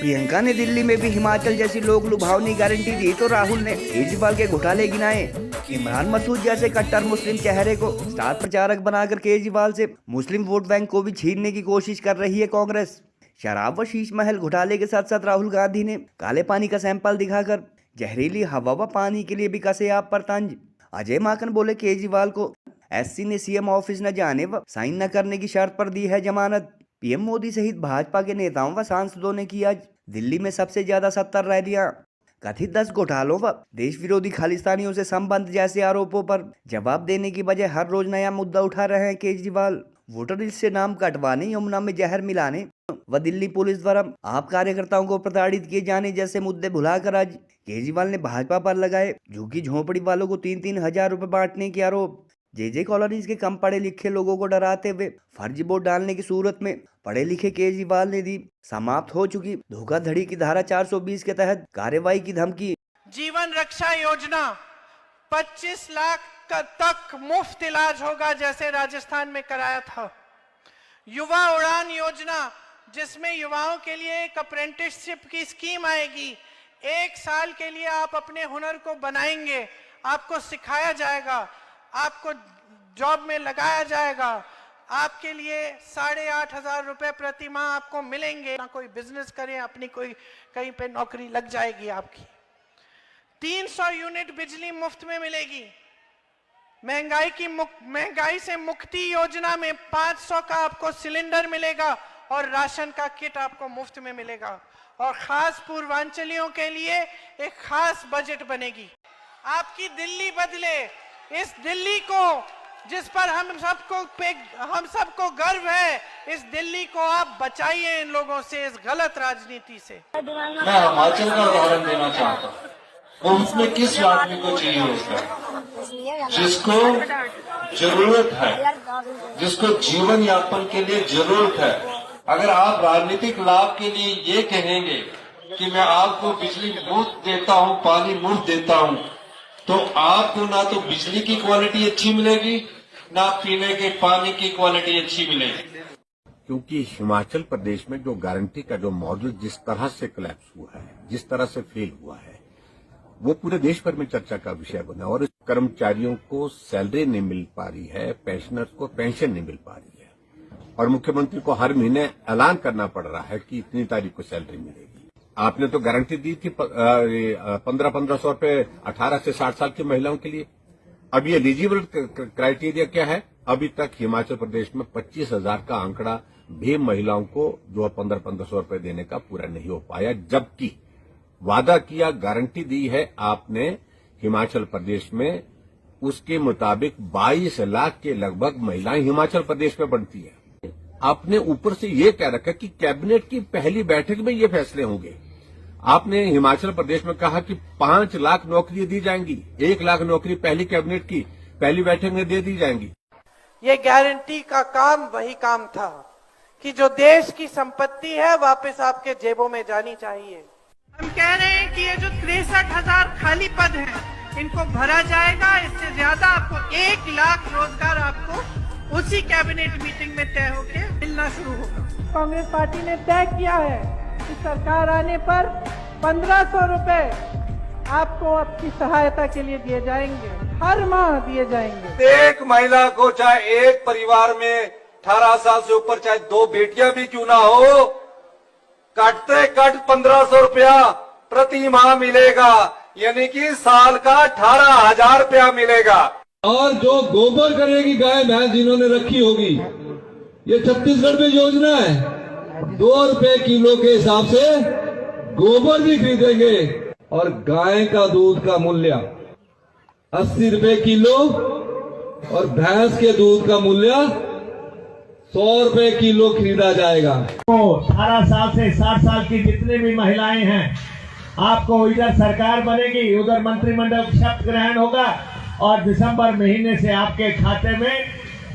प्रियंका ने दिल्ली में भी हिमाचल जैसी लोक लुभावनी गारंटी दी तो राहुल ने केजरीवाल के घोटाले गिनाए। इमरान मसूद जैसे कट्टर मुस्लिम चेहरे को स्टार प्रचारक बनाकर केजरीवाल से मुस्लिम वोट बैंक को भी छीनने की कोशिश कर रही है कांग्रेस। शराब व शीश महल घोटाले के साथ साथ राहुल गांधी ने काले पानी का सैंपल दिखाकर जहरीली हवा व पानी के लिए भी कसे आप पर तंज। अजय माकन बोले केजरीवाल को एससी ने सीएम ऑफिस न जाने व साइन न करने की शर्त पर दी है जमानत। पीएम मोदी सहित भाजपा के नेताओं व सांसदों ने की आज दिल्ली में सबसे ज्यादा 70 रैलियां। कथित 10 घोटालों व देश विरोधी खालिस्तानियों से संबंध जैसे आरोपों पर जवाब देने की बजाय हर रोज नया मुद्दा उठा रहे हैं केजरीवाल। वोटर लिस्ट से नाम कटवाने, यमुना में जहर मिलाने व दिल्ली पुलिस द्वारा आप कार्यकर्ताओं को प्रताड़ित किए जाने जैसे मुद्दे भुलाकर आज केजरीवाल ने भाजपा पर लगाए झुग्गी झोंपड़ी वालों को 3-3 हजार रुपए बांटने के आरोप। जे कॉलोनीज के कम पढ़े लिखे लोगों को डराते हुए फर्जी वोट डालने की सूरत में पढ़े लिखे केजरीवाल ने दी समाप्त हो चुकी धोखाधड़ी की धारा 420 के तहत कार्रवाई की धमकी। जीवन रक्षा योजना 25 लाख तक मुफ्त इलाज होगा जैसे राजस्थान में कराया था। युवा उड़ान योजना जिसमें युवाओं के लिए एक अप्रेंटिसशिप की स्कीम आएगी। 1 साल के लिए आप अपने हुनर को बनाएंगे, आपको सिखाया जाएगा, आपको जॉब में लगाया जाएगा, आपके लिए 8,500 रुपए प्रति माह आपको मिलेंगे। ना कोई बिजनेस करें, अपनी कोई कहीं पे नौकरी लग जाएगी आपकी। 300 यूनिट बिजली मुफ्त में मिलेगी। महंगाई से मुक्ति योजना में 500 का आपको सिलेंडर मिलेगा और राशन का किट आपको मुफ्त में मिलेगा। और खास पूर्वांचलियों के लिए एक खास बजट बनेगी। आपकी दिल्ली बदले, इस दिल्ली को जिस पर हम सबको गर्व है, इस दिल्ली को आप बचाइए इन लोगों से, इस गलत राजनीति से। मैं हिमाचल का उदाहरण देना चाहता हूँ। वो उसमें किस आदमी को चाहिए होता है? जिसको जरूरत है, जिसको जीवन यापन के लिए जरूरत है। अगर आप राजनीतिक लाभ के लिए ये कहेंगे कि मैं आपको बिजली मुफ्त देता हूँ, पानी मुफ्त देता हूँ, तो आपको ना तो बिजली की क्वालिटी अच्छी मिलेगी, ना पीने के पानी की क्वालिटी अच्छी मिलेगी। क्योंकि हिमाचल प्रदेश में जो गारंटी का जो मॉडल जिस तरह से कोलैप्स हुआ है, जिस तरह से फेल हुआ है, वो पूरे देश भर में चर्चा का विषय बना। और कर्मचारियों को सैलरी नहीं मिल पा रही है, पेंशनर्स को पेंशन नहीं मिल पा रही है, और मुख्यमंत्री को हर महीने ऐलान करना पड़ रहा है कि इतनी तारीख को सैलरी मिलेगी। आपने तो गारंटी दी थी 1500 रुपए 18 से 60 साल की महिलाओं के लिए। अब ये एलिजिबल क्राइटेरिया क्या है? अभी तक हिमाचल प्रदेश में 25,000 का आंकड़ा भी महिलाओं को जो 1500 रुपए देने का पूरा नहीं हो पाया, जबकि वादा किया, गारंटी दी है आपने हिमाचल प्रदेश में, उसके मुताबिक 22 लाख के लगभग महिलाएं हिमाचल प्रदेश में बनती है। आपने ऊपर से ये कह रखा कि कैबिनेट की पहली बैठक में ये फैसले होंगे। आपने हिमाचल प्रदेश में कहा कि 5 लाख नौकरी दी जाएंगी, 1 लाख नौकरी पहली कैबिनेट की पहली बैठक में दे दी जाएंगी। ये गारंटी का काम वही काम था कि जो देश की संपत्ति है वापस आपके जेबों में जानी चाहिए। हम कह रहे हैं कि ये जो 63,000 खाली पद हैं, इनको भरा जाएगा। इससे ज्यादा आपको 1 लाख रोजगार आपको उसी कैबिनेट मीटिंग में तय होकर मिलना शुरू होगा। कांग्रेस पार्टी ने तय किया है कि सरकार आने पर 1500 रुपए आपको आपकी सहायता के लिए दिए जाएंगे, हर माह दिए जाएंगे। एक महिला को, चाहे एक परिवार में 18 साल से ऊपर चाहे 2 बेटियां भी क्यों ना हो, कटते कट 1500 रुपया प्रति माह मिलेगा, यानी कि साल का 18,000 रुपया मिलेगा। और जो गोबर करेगी गाय भैंस जिन्होंने रखी होगी, ये छत्तीसगढ़ में योजना है, 2 रुपए किलो के हिसाब से गोबर भी खरीदेंगे। और गाय का दूध का मूल्य 80 रुपए किलो और भैंस के दूध का मूल्य 100 रुपए किलो खरीदा जाएगा। 18 साल से 60 साल की जितनी भी महिलाएं हैं, आपको इधर सरकार बनेगी, उधर मंत्रिमंडल शपथ ग्रहण होगा और दिसंबर महीने से आपके खाते में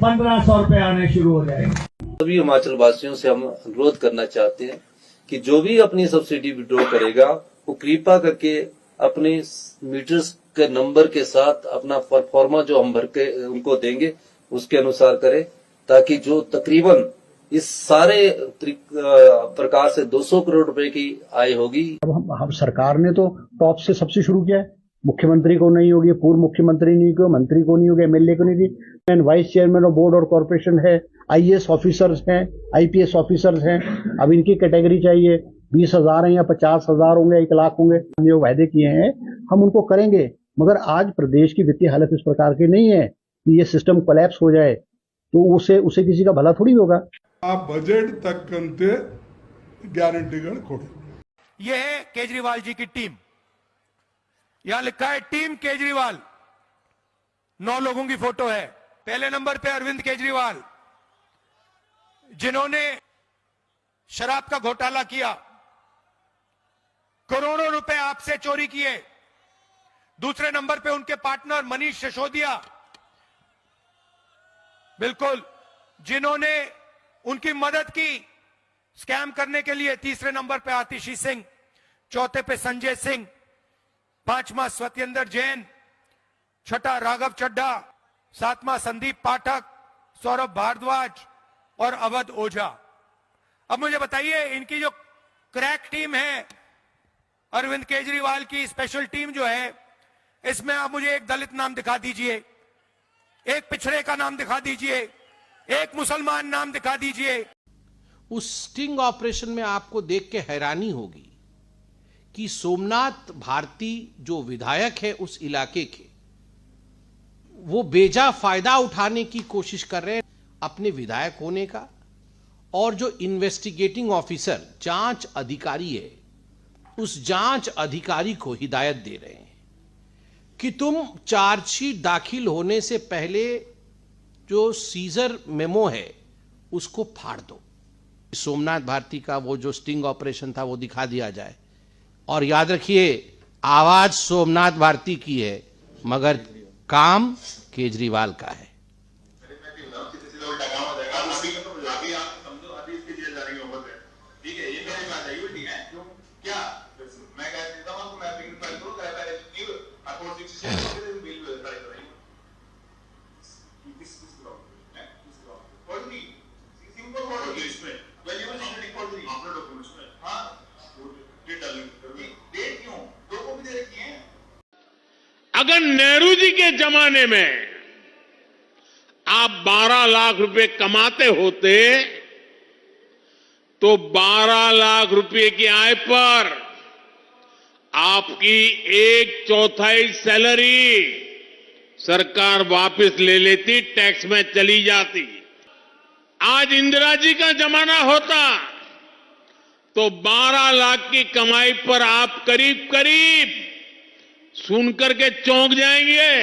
1500 रुपए आने शुरू हो जाएंगे। सभी हिमाचल वासियों से हम अनुरोध करना चाहते हैं कि जो भी अपनी सब्सिडी विड्रॉ करेगा वो कृपा करके अपने मीटर्स के नंबर के साथ अपना परफॉर्मा जो हम भर के उनको देंगे उसके अनुसार करे, ताकि जो तकरीबन इस सारे प्रकार से 200 करोड़ रुपए की आय होगी। अब हम सरकार ने तो टॉप से सबसे शुरू किया है। मुख्यमंत्री को नहीं होगी, पूर्व मुख्यमंत्री नहीं होगी, मंत्री को नहीं होगी, एमएलए को नहीं होगी, वाइस चेयरमैन ऑफ बोर्ड और कॉर्पोरेशन है, आईएएस ऑफिसर्स हैं, आईपीएस ऑफिसर्स हैं। अब इनकी कैटेगरी चाहिए, 20,000 हैं या 50,000 होंगे, 1 लाख होंगे। जो वायदे किए हैं हम उनको करेंगे, मगर आज प्रदेश की वित्तीय हालत इस प्रकार की नहीं है कि ये सिस्टम कोलैप्स हो जाए तो उसे किसी का भला थोड़ी होगा। आप बजट तक्कंते ग्यारंटीगढ़ कोडे। ये है केजरीवाल जी की टीम। यहां लिखा है टीम केजरीवाल, 9 लोगों की फोटो है। पहले नंबर पे अरविंद केजरीवाल, जिन्होंने शराब का घोटाला किया, करोड़ों रुपए आपसे चोरी किए। दूसरे नंबर पे उनके पार्टनर मनीष सिसोदिया, बिल्कुल, जिन्होंने उनकी मदद की स्कैम करने के लिए। तीसरे नंबर पे आतिशी सिंह, चौथे पे संजय सिंह, 5वां सत्येंद्र जैन, 6ठा राघव चड्ढा, 7वां संदीप पाठक, सौरभ भारद्वाज और अवध ओझा। अब मुझे बताइए, इनकी जो क्रैक टीम है, अरविंद केजरीवाल की स्पेशल टीम जो है, इसमें आप मुझे एक दलित नाम दिखा दीजिए, एक पिछड़े का नाम दिखा दीजिए, एक मुसलमान नाम दिखा दीजिए। उस स्टिंग ऑपरेशन में आपको देख के हैरानी होगी कि सोमनाथ भारती जो विधायक है उस इलाके के, वो बेजा फायदा उठाने की कोशिश कर रहे हैं अपने विधायक होने का। और जो इन्वेस्टिगेटिंग ऑफिसर, जांच अधिकारी है, उस जांच अधिकारी को हिदायत दे रहे हैं कि तुम चार्जशीट दाखिल होने से पहले जो सीजर मेमो है उसको फाड़ दो। सोमनाथ भारती का वो जो स्टिंग ऑपरेशन था वो दिखा दिया जाए। और याद रखिए, आवाज सोमनाथ भारती की है मगर काम केजरीवाल का है। अगर नेहरू जी के जमाने में आप 12 लाख रुपए कमाते होते तो 12 लाख रुपए की आय पर आपकी 1/4 सैलरी सरकार वापस ले लेती, टैक्स में चली जाती। आज इंदिरा जी का जमाना होता तो 12 लाख की कमाई पर आप करीब करीब सुनकर के चौंक जाएंगे।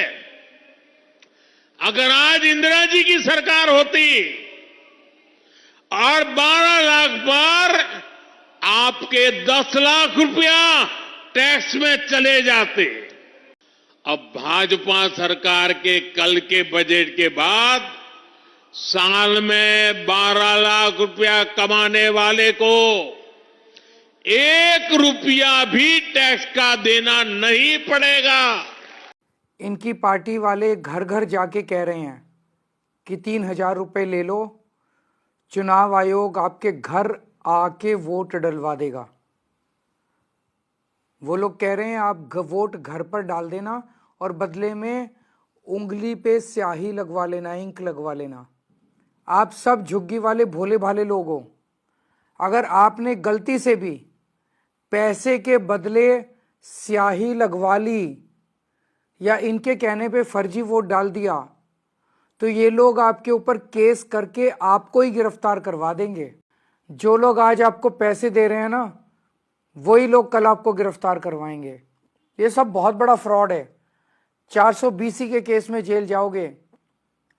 अगर आज इंदिरा जी की सरकार होती और 12 लाख पर आपके 10 लाख रुपया टैक्स में चले जाते। अब भाजपा सरकार के कल के बजट के बाद साल में 12 लाख रुपया कमाने वाले को 1 रुपया भी टैक्स का देना नहीं पड़ेगा। इनकी पार्टी वाले घर घर जाके कह रहे हैं कि 3,000 रुपये ले लो, चुनाव आयोग आपके घर आके वोट डलवा देगा। वो लोग कह रहे हैं आप वोट घर पर डाल देना और बदले में उंगली पे स्याही लगवा लेना, इंक लगवा लेना। आप सब झुग्गी वाले भोले भाले लोग हो। अगर आपने गलती से भी पैसे के बदले स्याही लगवा ली या इनके कहने पे फर्जी वोट डाल दिया तो ये लोग आपके ऊपर केस करके आपको ही गिरफ्तार करवा देंगे। जो लोग आज आपको पैसे दे रहे हैं ना, वही लोग कल आपको गिरफ्तार करवाएंगे। ये सब बहुत बड़ा फ्रॉड है। 420 के केस में जेल जाओगे।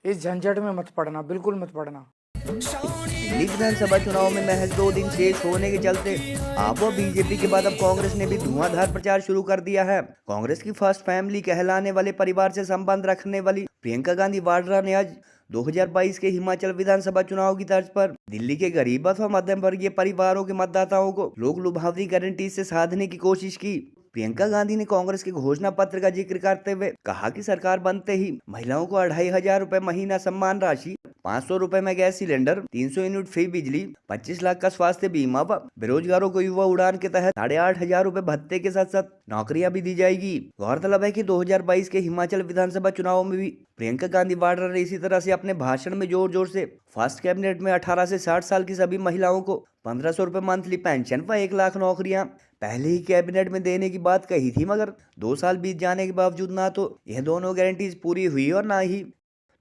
इस झंझट में मत पड़ना, बिल्कुल मत पड़ना। दिल्ली विधानसभा चुनाव में महज 2 दिन शेष होने के चलते आप और बीजेपी के बाद अब कांग्रेस ने भी धुआंधार प्रचार शुरू कर दिया है। कांग्रेस की फर्स्ट फैमिली कहलाने वाले परिवार से संबंध रखने वाली प्रियंका गांधी वाड्रा ने आज 2022 के हिमाचल विधानसभा चुनाव की तर्ज पर दिल्ली के गरीब अथवा मध्यम वर्गीय परिवारों के मतदाताओं को लोक लुभावनी गारंटी से साधने की कोशिश की। प्रियंका गांधी ने कांग्रेस के घोषणा पत्र का जिक्र करते हुए कहा कि सरकार बनते ही महिलाओं को 2,500 रुपए महीना सम्मान राशि 500 रुपए में गैस सिलेंडर, 300 यूनिट फ्री बिजली, 25 लाख का स्वास्थ्य बीमा व बेरोजगारों को युवा उड़ान के तहत 8,500 रुपए भत्ते के साथ साथ नौकरियां भी दी जाएगी। गौरतलब है कि 2022 के हिमाचल विधानसभा चुनाव में भी प्रियंका गांधी वाड्रा ने इसी तरह से अपने भाषण में जोर जोर से फर्स्ट कैबिनेट में 18 से 60 साल की सभी महिलाओं को 1500 रुपए मंथली पेंशन व 1 लाख नौकरियां पहले ही कैबिनेट में देने की बात कही थी, मगर 2 साल बीत जाने के बावजूद ना तो यह दोनों गारंटीज पूरी हुई और ना ही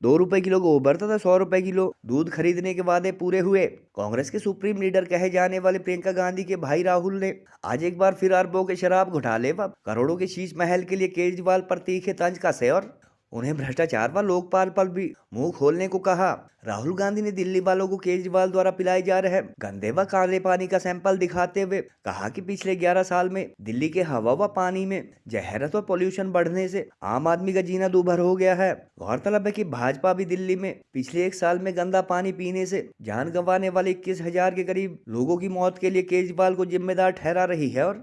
2 रुपए किलो गोबर तथा 100 रुपए किलो दूध खरीदने के वादे पूरे हुए। कांग्रेस के सुप्रीम लीडर कहे जाने वाले प्रियंका गांधी के भाई राहुल ने आज एक बार फिर अरबों के शराब घोटाले व करोड़ों के शीश महल के लिए केजरीवाल पर तीखे तंज कसे और उन्हें भ्रष्टाचार व लोकपाल पर भी मुंह खोलने को कहा। राहुल गांधी ने दिल्ली वालों को केजरीवाल द्वारा पिलाए जा रहे गंदे व काले पानी का सैंपल दिखाते हुए कहा कि पिछले 11 साल में दिल्ली के हवा व पानी में जहरत व पोल्यूशन बढ़ने से आम आदमी का जीना दूभर हो गया है। गौरतलब है कि भाजपा भी दिल्ली में पिछले 1 साल में गंदा पानी पीने से जान गंवाने वाले 21,000 के करीब लोगों की मौत के लिए केजरीवाल को जिम्मेदार ठहरा रही है और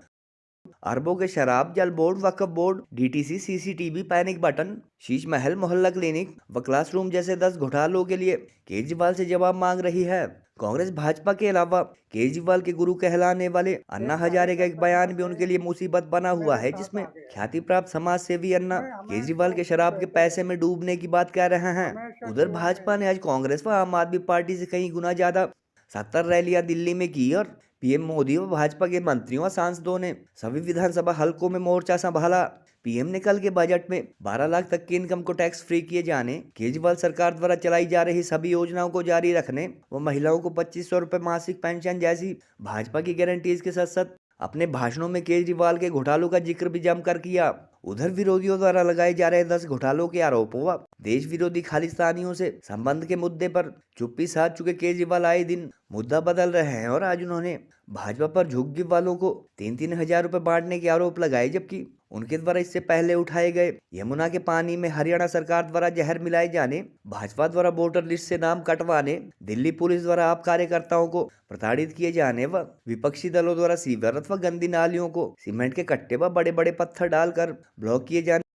अरबों के शराब, जल बोर्ड, वक्फ board, DTC, CCTV, panic button, Sheesh Mahal, मोहल्ला क्लिनिक व क्लासरूम जैसे 10 घोटालों के लिए केजरीवाल से जवाब मांग रही है। कांग्रेस भाजपा के अलावा केजरीवाल के गुरु कहलाने वाले अन्ना हजारे का एक बयान भी उनके लिए मुसीबत बना हुआ है, जिसमें ख्याति प्राप्त समाज सेवी अन्ना केजरीवाल के शराब के पैसे में डूबने की बात कह रहे हैं। उधर भाजपा ने आज कांग्रेस व आम आदमी पार्टी से कहीं गुना ज्यादा 70 रैलियां दिल्ली में की और पीएम मोदी व भाजपा के मंत्रियों व सांसदों ने सभी विधानसभा हलकों में मोर्चा संभाला। पीएम ने कल के बजट में 12 लाख तक की इनकम को टैक्स फ्री किए जाने, केजरीवाल सरकार द्वारा चलाई जा रही सभी योजनाओं को जारी रखने व महिलाओं को 2500 रुपए मासिक पेंशन जैसी भाजपा की गारंटीज के साथ साथ अपने भाषणों में केजरीवाल के घोटालों का जिक्र भी जमकर किया। उधर विरोधियों द्वारा लगाए जा रहे 10 घोटालों के आरोपों व देश विरोधी खालिस्तानियों से संबंध के मुद्दे पर चुप्पी साध चुके केजरीवाल आए दिन मुद्दा बदल रहे हैं और आज उन्होंने भाजपा पर झुग्गी वालों को 3-3 हजार रुपए बांटने के आरोप लगाए, जबकि उनके द्वारा इससे पहले उठाए गए यमुना के पानी में हरियाणा सरकार द्वारा जहर मिलाए जाने, भाजपा द्वारा वोटर लिस्ट से नाम कटवाने, दिल्ली पुलिस द्वारा आप कार्यकर्ताओं को प्रताड़ित किए जाने व विपक्षी दलों द्वारा सीवरेज व गंदी नालियों को सीमेंट के कट्टे व बड़े बड़े पत्थर डालकर ब्लॉक किए जाने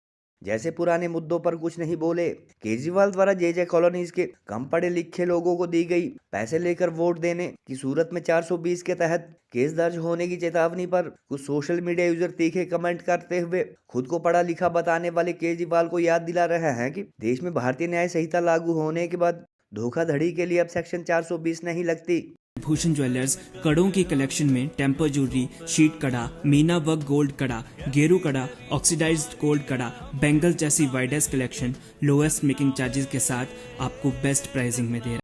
जैसे पुराने मुद्दों पर कुछ नहीं बोले। केजरीवाल द्वारा जे कॉलोनीज के कम पढ़े लिखे लोगों को दी गई पैसे लेकर वोट देने की सूरत में 420 के तहत केस दर्ज होने की चेतावनी पर कुछ सोशल मीडिया यूजर तीखे कमेंट करते हुए खुद को पढ़ा लिखा बताने वाले केजरीवाल को याद दिला रहे हैं कि देश में भारतीय न्याय संहिता लागू होने के बाद धोखाधड़ी के लिए अब सेक्शन 420 नहीं लगती। भूषण ज्वेलर्स कड़ों की कलेक्शन में टेम्पर ज्वेलरी, शीट कड़ा, मीना वर्क गोल्ड कड़ा, गेरू कड़ा, ऑक्सीडाइज्ड गोल्ड कड़ा, बैंगल जैसी widest collection lowest making charges के साथ आपको बेस्ट प्राइसिंग में दे रहा है।